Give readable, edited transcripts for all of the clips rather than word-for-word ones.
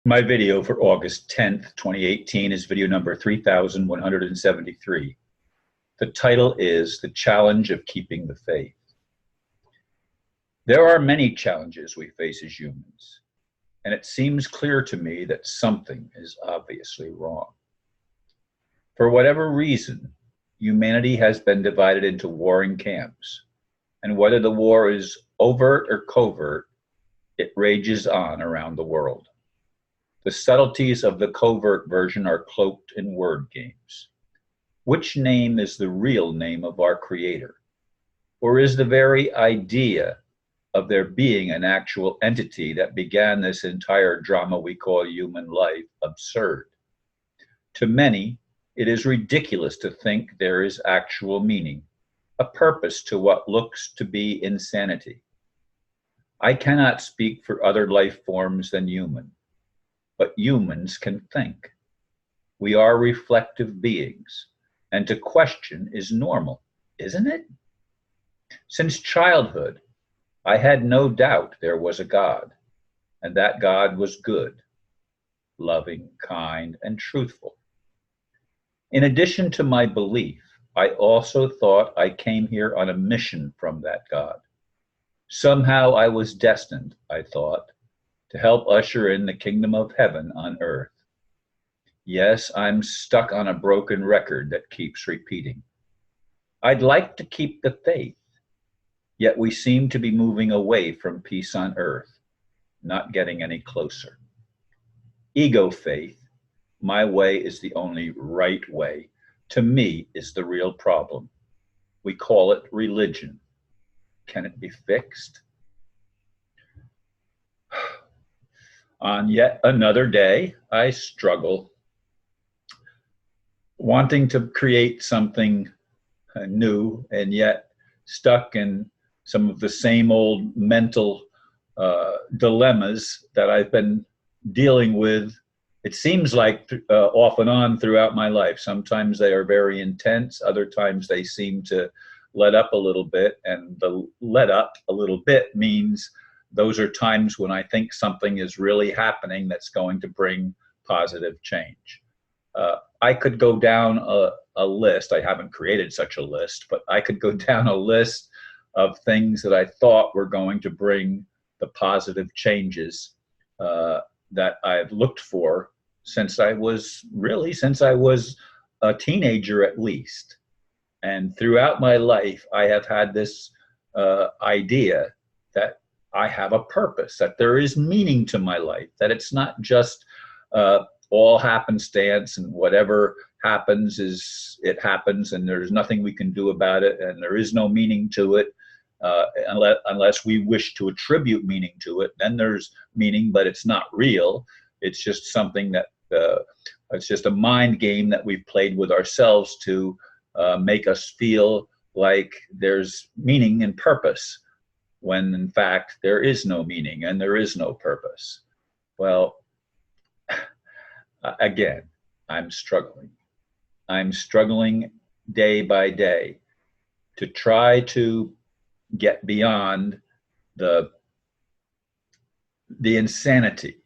My video for August 10th, 2018 is video number 3173. The title is The Challenge of Keeping the Faith. There are many challenges we face as humans, and it seems clear to me that something is obviously wrong. For whatever reason, humanity has been divided into warring camps, and whether the war is overt or covert, it rages on around the world. The subtleties of the covert version are cloaked in word games. Which name is the real name of our Creator? Or is the very idea of there being an actual entity that began this entire drama we call human life absurd? To many, it is ridiculous to think there is actual meaning, a purpose to what looks to be insanity. I cannot speak for other life forms than human. But humans can think. We are reflective beings, and to question is normal, isn't it? Since childhood, I had no doubt there was a God, and that God was good, loving, kind, and truthful. In addition to my belief, I also thought I came here on a mission from that God. Somehow I was destined, I thought, to help usher in the kingdom of heaven on earth. Yes, I'm stuck on a broken record that keeps repeating. I'd like to keep the faith, yet we seem to be moving away from peace on earth, not getting any closer. Ego faith, my way is the only right way, to me is the real problem. We call it religion. Can it be fixed? On yet another day, I struggle, wanting to create something new and yet stuck in some of the same old mental dilemmas that I've been dealing with. It seems like off and on throughout my life. Sometimes they are very intense, other times they seem to let up a little bit, and the let up a little bit means those are times when I think something is really happening that's going to bring positive change. I could go down a list. I haven't created such a list, but I could go down a list of things that I thought were going to bring the positive changes that I've looked for since I was a teenager at least. And throughout my life, I have had this idea that I have a purpose, that there is meaning to my life, that it's not just all happenstance and whatever happens it happens and there's nothing we can do about it and there is no meaning to it unless we wish to attribute meaning to it. Then there's meaning, but it's not real. It's just something that it's just a mind game that we've played with ourselves to make us feel like there's meaning and purpose, when in fact there is no meaning and there is no purpose. Well, again, I'm struggling. I'm struggling day by day to try to get beyond the insanity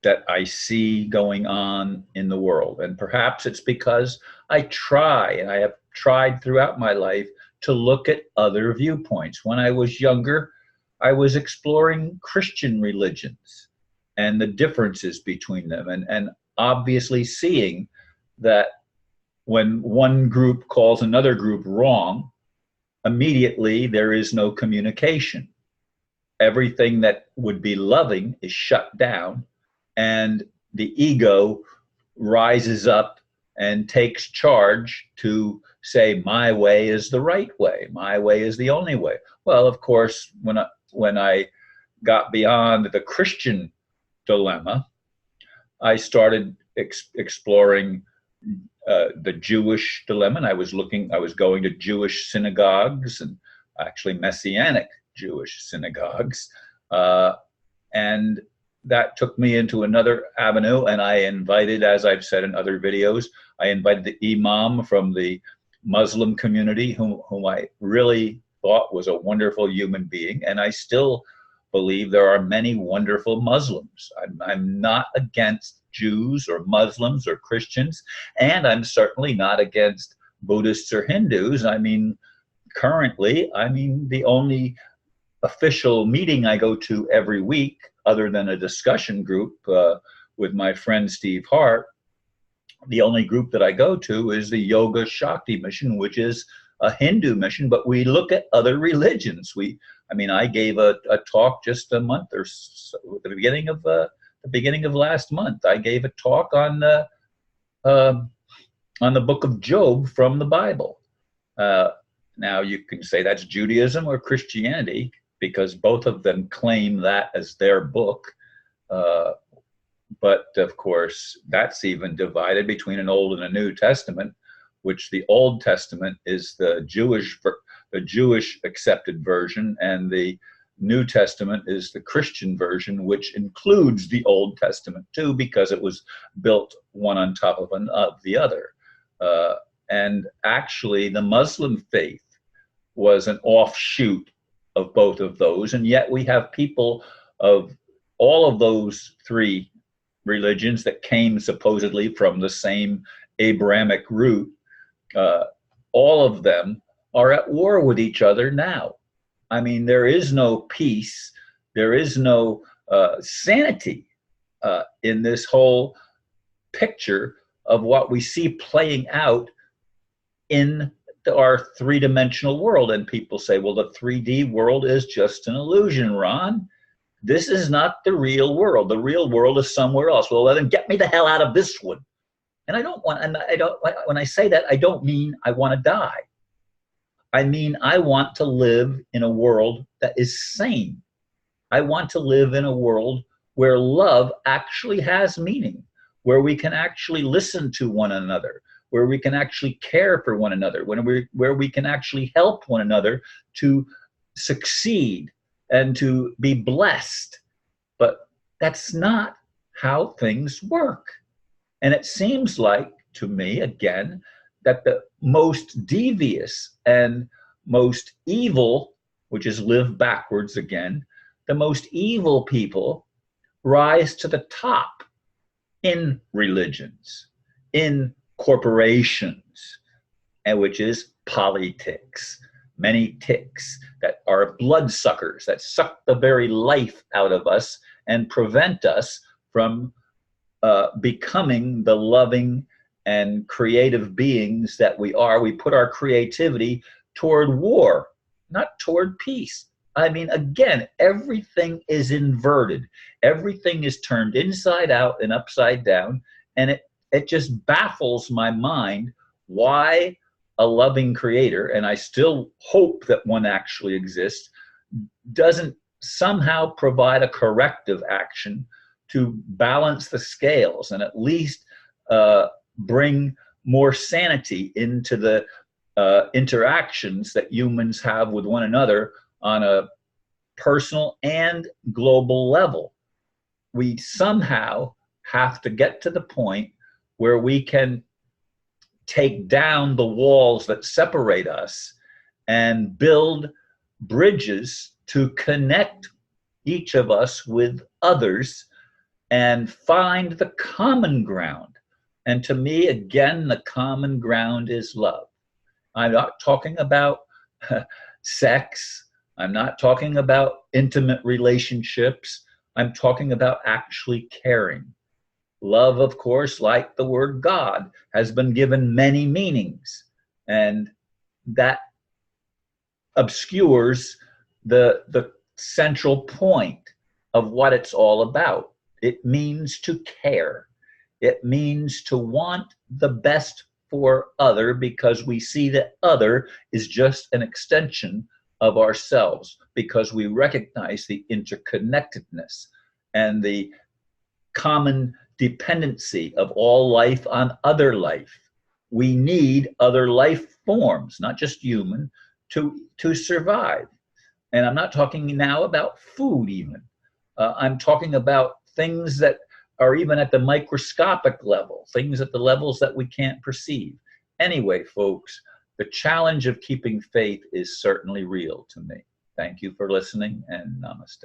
that I see going on in the world. And perhaps it's because I try, and I have tried throughout my life, to look at other viewpoints. When I was younger, I was exploring Christian religions and the differences between them, and obviously seeing that when one group calls another group wrong, immediately there is no communication. Everything that would be loving is shut down, and the ego rises up and takes charge to say, my way is the right way, my way is the only way. Well, of course, when I got beyond the Christian dilemma, I started exploring the Jewish dilemma, and I was going to Jewish synagogues, and actually Messianic Jewish synagogues, and that took me into another avenue. And I invited, as I've said in other videos, I invited the imam from the Muslim community, whom I really thought was a wonderful human being, and I still believe there are many wonderful Muslims. I'm not against Jews or Muslims or Christians, and I'm certainly not against Buddhists or Hindus. I mean, currently, the only official meeting I go to every week, other than a discussion group with my friend Steve Hart, the only group that I go to is the Yoga Shakti mission, which is a Hindu mission, but we look at other religions. I gave a talk just a month or so, at the beginning of last month. I gave a talk on the book of Job from the Bible. Now you can say that's Judaism or Christianity, because both of them claim that as their book. But of course, that's even divided between an Old and a New Testament, which the Old Testament is the Jewish accepted version, and the New Testament is the Christian version, which includes the Old Testament too, because it was built one on top of the other. And actually, the Muslim faith was an offshoot of both of those, and yet we have people of all of those three religions that came supposedly from the same Abrahamic root. All of them are at war with each other now. I mean, there is no peace, there is no sanity in this whole picture of what we see playing out in our three-dimensional world. And people say, well, the 3D world is just an illusion, Ron. This is not the real world. The real world is somewhere else. Well, then get me the hell out of this one. And when I say that, I don't mean I want to die. I mean, I want to live in a world that is sane. I want to live in a world where love actually has meaning, where we can actually listen to one another, where we can actually care for one another, where we can actually help one another to succeed and to be blessed. But that's not how things work. And it seems like, to me, again, that the most devious and most evil, which is live backwards again, the most evil people rise to the top in religions, in corporations, and which is politics. Many ticks that are bloodsuckers, that suck the very life out of us and prevent us from becoming the loving and creative beings that we are. We put our creativity toward war, not toward peace. I mean, again, everything is inverted. Everything is turned inside out and upside down. And it just baffles my mind why a loving creator, and I still hope that one actually exists, doesn't somehow provide a corrective action to balance the scales and at least bring more sanity into the interactions that humans have with one another on a personal and global level. We somehow have to get to the point where we can take down the walls that separate us and build bridges to connect each of us with others and find the common ground. And to me, again, the common ground is love. I'm not talking about sex. I'm not talking about intimate relationships. I'm talking about actually caring. Love, of course, like the word God, has been given many meanings, and that obscures the central point of what it's all about. It means to care. It means to want the best for other, because we see that other is just an extension of ourselves, because we recognize the interconnectedness and the common dependency of all life on other life. We need other life forms, not just human, to survive. And I'm not talking now about food even. I'm talking about things that are even at the microscopic level, things at the levels that we can't perceive. Anyway, folks, the challenge of keeping faith is certainly real to me. Thank you for listening, and namaste.